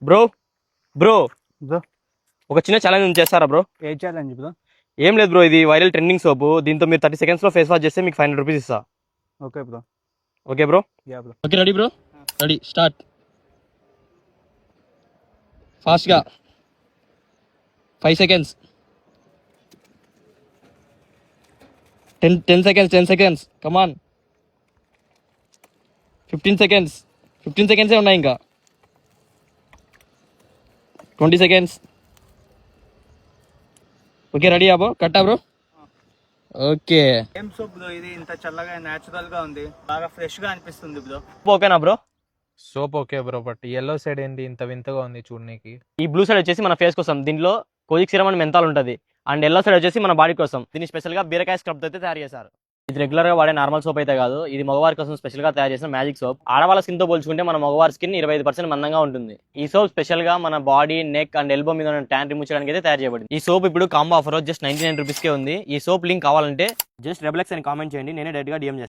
Bro bro bro ఒక చిన్న challenge చేస్తారా బ్రో? ఏం చేయాలని బ్రో? ఏం లేదు బ్రో, ఇది వైరల్ ట్రెండింగ్ సోప్. దీంతో మీరు 30 seconds లో ఫేస్ వాష్ చేస్తే మీకు 500 రూపీస్ ఇస్తా. Okay bro. Okay bro? Yeah bro. Okay ready bro? Ready start. ఫాస్ట్గా 5 seconds. 10 seconds, 10 seconds. కమాన్. 15 seconds. 15 seconds ఉన్నాయి ఇంకా. 20 seconds. Okay ready bro? కట్టా బ్రో? ఓకే. ఏం సోప్ బ్రో ఇది? ఇంత చల్లగా న్యాచురల్ గా ఉంది, బాగా ఫ్రెష్ గా అనిపిస్తుంది బ్రో. ఓకేనా bro? Soap okay bro, but yellow side ఏంటి ఇంత వింతగా ఉంది చూడనీకి? ఈ బ్లూ సైడ్ వచ్చేసి మన ఫేస్ కోసం, దీనిలో కోజిక్ సిరమ్ అని మెంతాల్ ఉంటుంది. అండ్ ఎల్లో సైడ్ వచ్చేసి మన బాడీ కోసం. దీన్ని స్పెషల్ గా బీరకాయ స్క్రబ్ అయితే తయారు చేశారు. ఇది రెగ్యులర్ గా వాడే నార్మల్ సోప్ అయితే కాదు, ఇది మగవారి కోసం స్పెషల్ గా తయారు చేసిన మ్యాజిక్ సోప్. ఆడవాళ్ళ స్కిన్ తో పోల్చుకుంటే మన మగవారి స్కిన్ 25% మందంగా ఉంటుంది. ఈ సోప్ స్పెషల్ గా మన బాడీ, నెక్ అండ్ ఎల్బో మీద ఉన్న ట్యాన్ రిమూవ్ చేయడానికి అయితే తయారు చేయబడింది. ఈ సోప్ ఇప్పుడు కాంబో ఆఫర్ జస్ట్ 99 రూపీస్ కే ఉంది. ఈ సోప్ లింక్ కావాలంటే జస్ట్ రెబలెక్స్ అని కామెంట్ చేయండి, నేనే డైరెక్ట్ గా డిఎం చేస్తాను.